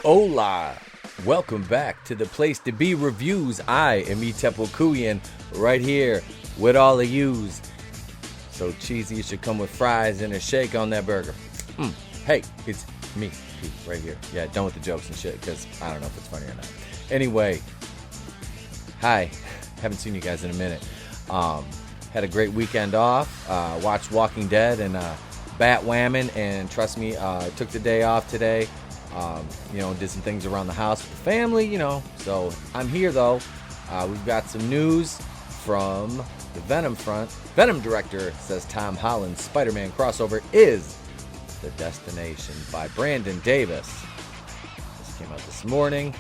Hola! Welcome back to the place to be reviews. I am eventual right here with all of yous. So cheesy you should come with fries and a shake on that burger. Hey, it's me, Pete, right here. Yeah, done with the jokes and shit because I don't know if it's funny or not. Anyway, hi. Haven't seen you guys in a minute. Had a great weekend off. Watched Walking Dead and Batwhamming, and trust me, took the day off today. Did some things around the house with the family, So I'm here though. We've got some news from the Venom front. Venom director says Tom Holland's Spider-Man crossover is the destination by Brandon Davis. This came out this morning.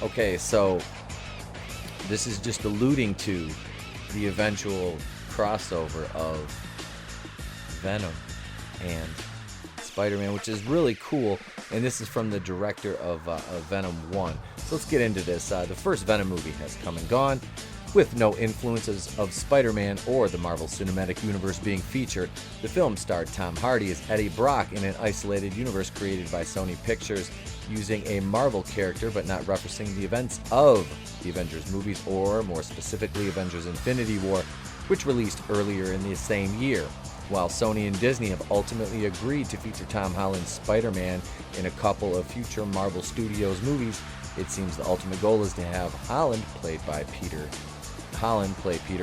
Okay, so this is just alluding to the eventual crossover of Venom and Spider-Man, which is really cool. And this is from the director of Venom 1. So let's get into this. The first Venom movie has come and gone, with no influences of Spider-Man or the Marvel Cinematic Universe being featured. The film starred Tom Hardy as Eddie Brock in an isolated universe created by Sony Pictures, using a Marvel character but not referencing the events of the Avengers movies, or more specifically Avengers Infinity War, which released earlier in the same year. While Sony and Disney have ultimately agreed to feature Tom Holland's Spider-Man in a couple of future Marvel Studios movies, it seems the ultimate goal is to have Holland play Peter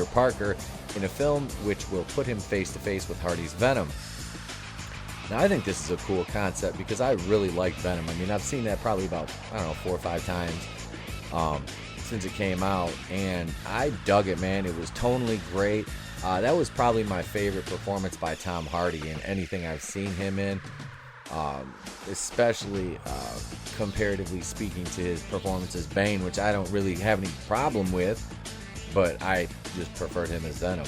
Parker in a film which will put him face to face with Hardy's Venom. Now, I think this is a cool concept because I really like Venom. I mean, I've seen that probably about, 4 or 5 times since it came out, and I dug it, man. It was tonally great. That was probably my favorite performance by Tom Hardy in anything I've seen him in, especially comparatively speaking to his performance as Bane, which I don't really have any problem with, but I just preferred him as Venom.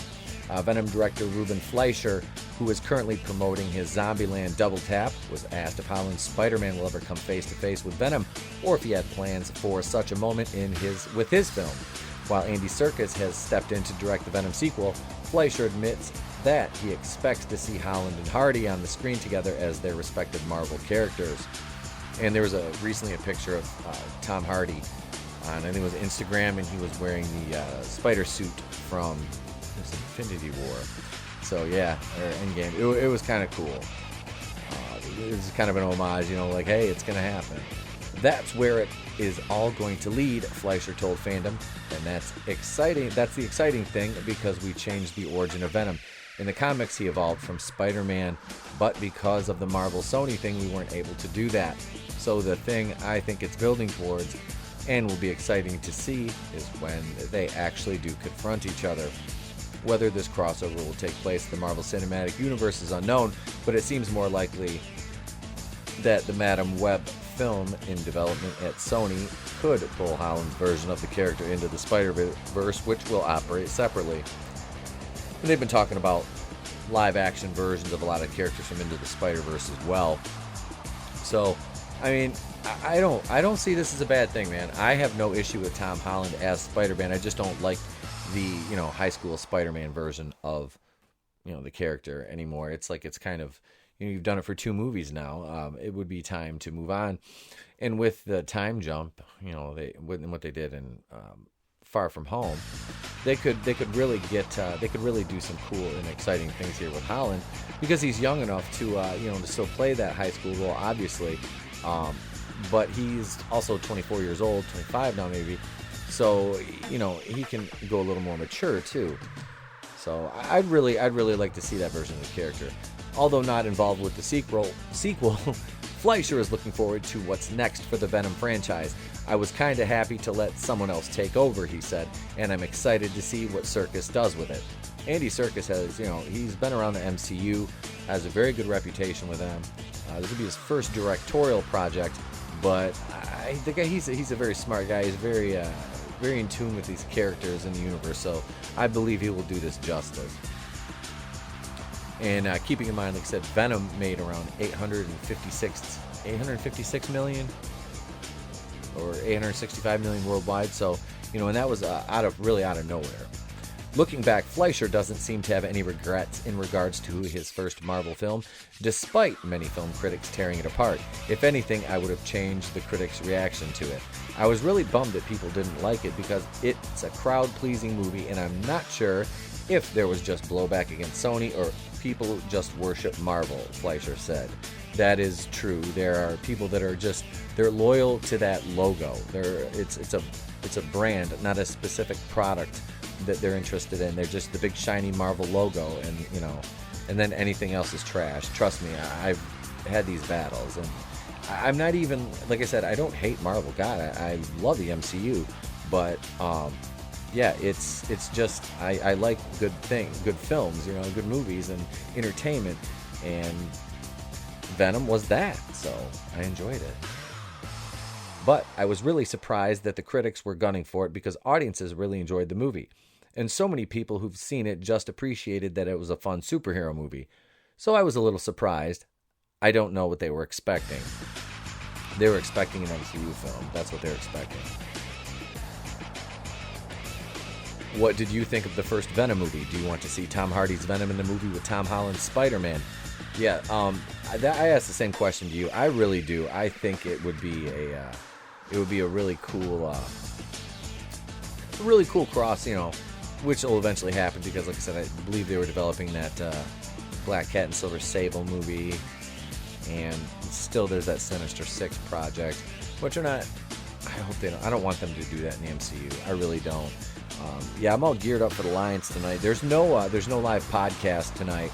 Venom director Ruben Fleischer, who is currently promoting his Zombieland Double Tap, was asked if Holland's Spider-Man will ever come face-to-face with Venom, or if he had plans for such a moment with his film. While Andy Serkis has stepped in to direct the Venom sequel, Fleischer admits that he expects to see Holland and Hardy on the screen together as their respective Marvel characters. And there was recently a picture of Tom Hardy on, I think it was Instagram, and he was wearing the spider suit from Infinity War. So yeah, or Endgame. It was kind of cool. It was kind of an homage, like, hey, it's going to happen. That's where it is all going to lead, Fleischer told Fandom, and that's exciting. That's the exciting thing, because we changed the origin of Venom. In the comics, he evolved from Spider-Man, but because of the Marvel Sony thing, we weren't able to do that. So the thing I think it's building towards, and will be exciting to see, is when they actually do confront each other. Whether this crossover will take place in the Marvel Cinematic Universe is unknown, but it seems more likely that the Madam Web film in development at Sony could pull Holland's version of the character into the Spider-Verse, which will operate separately. And they've been talking about live-action versions of a lot of characters from Into the Spider-Verse as well. So, I mean, I don't see this as a bad thing, man. I have no issue with Tom Holland as Spider-Man. I just don't like the high school Spider-Man version of the character anymore. It's like, it's kind of, you've done it for 2 movies now. It would be time to move on. And with the time jump, what they did in Far From Home, they could really do some cool and exciting things here with Holland, because he's young enough to to still play that high school role, obviously. But he's also 24 years old, 25 now maybe. So, he can go a little more mature too. So I'd really like to see that version of the character. Although not involved with the sequel, Fleischer is looking forward to what's next for the Venom franchise. I was kind of happy to let someone else take over, he said, and I'm excited to see what Serkis does with it. Andy Serkis has, he's been around the MCU, has a very good reputation with them. This will be his first directorial project, but the guy, he's a very smart guy. He's very in tune with these characters in the universe, so I believe he will do this justice. And keeping in mind, like I said, Venom made around 856 million or 865 million worldwide. So, and that was out of nowhere. Looking back, Fleischer doesn't seem to have any regrets in regards to his first Marvel film, despite many film critics tearing it apart. If anything, I would have changed the critics' reaction to it. I was really bummed that people didn't like it because it's a crowd-pleasing movie, and I'm not sure if there was just blowback against Sony or people just worship Marvel, Fleischer said. That is true. There are people that are just, they're loyal to that logo. It's a brand, not a specific product that they're interested in. They're just the big shiny Marvel logo, and and then anything else is trash. Trust me, I've had these battles, and I'm not even, like I said, I don't hate Marvel. God, I love the MCU, but yeah, it's just I like good films, good movies and entertainment, and Venom was that, so I enjoyed it. But I was really surprised that the critics were gunning for it because audiences really enjoyed the movie. And so many people who've seen it just appreciated that it was a fun superhero movie. So I was a little surprised. I don't know what they were expecting. They were expecting an MCU film. That's what they're expecting. What did you think of the first Venom movie? Do you want to see Tom Hardy's Venom in the movie with Tom Holland's Spider-Man? Yeah, I asked the same question to you. I really do. I think it would be a really cool cross, which will eventually happen because, like I said, I believe they were developing that Black Cat and Silver Sable movie, and still there's that Sinister Six project, which are not. I hope they don't. I don't want them to do that in the MCU. I really don't. Yeah, I'm all geared up for the Lions tonight. There's no live podcast tonight.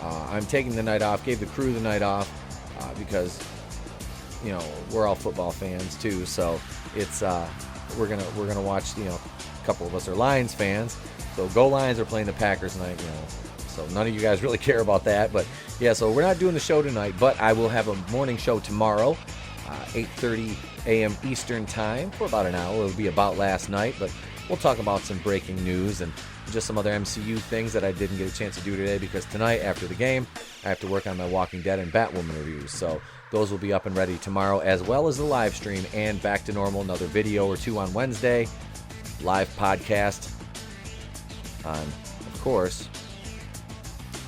I'm taking the night off. Gave the crew the night off because we're all football fans too. So it's we're gonna watch. A couple of us are Lions fans. So go Lions are playing the Packers tonight. So none of you guys really care about that. But yeah, so we're not doing the show tonight. But I will have a morning show tomorrow, 8:30 a.m. Eastern time for about an hour. It'll be about last night, but we'll talk about some breaking news and just some other MCU things that I didn't get a chance to do today because tonight, after the game, I have to work on my Walking Dead and Batwoman reviews. So those will be up and ready tomorrow, as well as the live stream, and back to normal, another video or two on Wednesday, live podcast on, of course,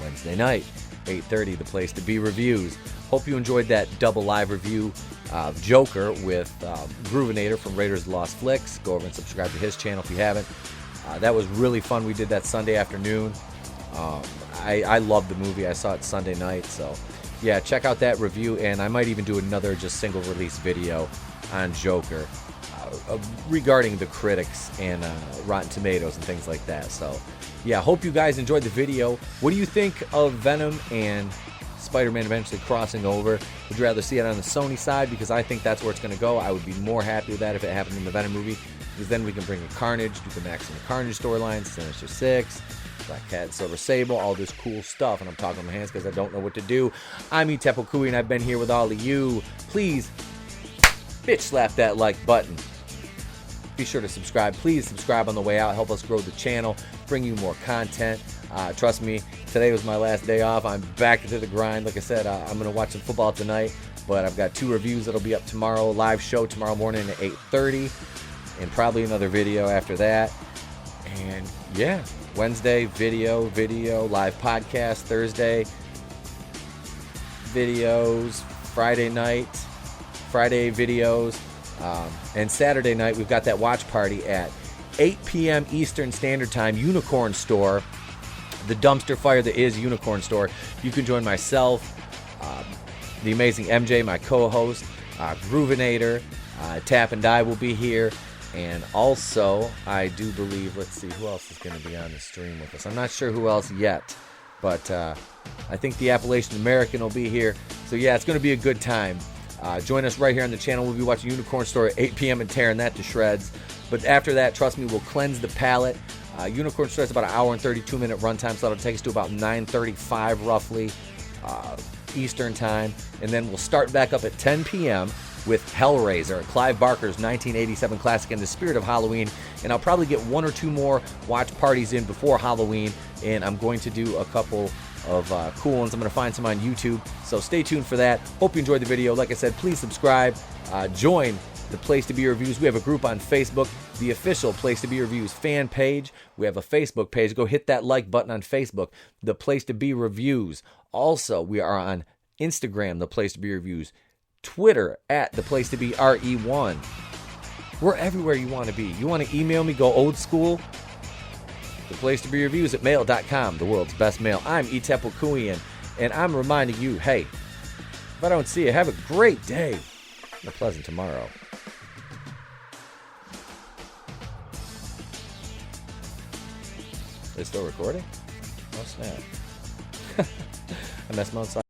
Wednesday night, 8:30, the place to be reviews. Hope you enjoyed that double live review of Joker with Groovenator from Raiders of the Lost Flicks. Go over and subscribe to his channel if you haven't. That was really fun. We did that Sunday afternoon. I loved the movie. I saw it Sunday night. So, yeah, check out that review. And I might even do another just single release video on Joker regarding the critics and Rotten Tomatoes and things like that. So, yeah, hope you guys enjoyed the video. What do you think of Venom and Spider-Man eventually crossing over? Would you rather see it on the Sony side? Because I think that's where it's going to go. I would be more happy with that if it happened in the Venom movie, because then we can bring in Carnage, do the Maximum Carnage storyline, Sinister Six, Black Cat, Silver Sable, all this cool stuff. And I'm talking with my hands because I don't know what to do. I'm Itepokui, and I've been here with all of you. Please, bitch slap that like button. Be sure to subscribe. Please subscribe on the way out. Help us grow the channel, bring you more content. Trust me, today was my last day off. I'm back into the grind. Like I said, I'm going to watch some football tonight, but I've got 2 reviews that'll be up tomorrow. Live show tomorrow morning at 8:30, and probably another video after that. And yeah, Wednesday, video, live podcast. Thursday, videos. Friday night, Friday videos. And Saturday night, we've got that watch party at 8 p.m. Eastern Standard Time, Unicorn Store, the dumpster fire that is Unicorn Store. You can join myself, the amazing MJ, my co-host, Groovenator, Tap and Die will be here, and also, I do believe, let's see, who else is going to be on the stream with us? I'm not sure who else yet, but I think the Appalachian American will be here, so yeah, it's going to be a good time. Join us right here on the channel. We'll be watching Unicorn Store at 8 p.m. and tearing that to shreds. But after that, trust me, we'll cleanse the palate. Unicorn Store is about an hour and 32-minute runtime, so that'll take us to about 9:35 roughly Eastern time. And then we'll start back up at 10 p.m. with Hellraiser, Clive Barker's 1987 classic in the spirit of Halloween. And I'll probably get 1 or 2 more watch parties in before Halloween. And I'm going to do a couple of cool ones. I'm going to find some on YouTube, so stay tuned for that. Hope you enjoyed the video. Like I said, please subscribe. Join the Place to Be Reviews. We have a group on Facebook. the official Place to Be Reviews fan page. We have a Facebook page. Go hit that like button on Facebook, The Place to Be Reviews. Also, we are on Instagram, The Place to Be Reviews, Twitter at The Place to Be RE1. We're everywhere you want to be. You want to email me, go old school? The Place to Be Reviews at mail.com, the world's best mail. I'm Etepukuian, and I'm reminding you, hey, if I don't see you, have a great day and a pleasant tomorrow. Is it still recording? Oh, snap. I messed my own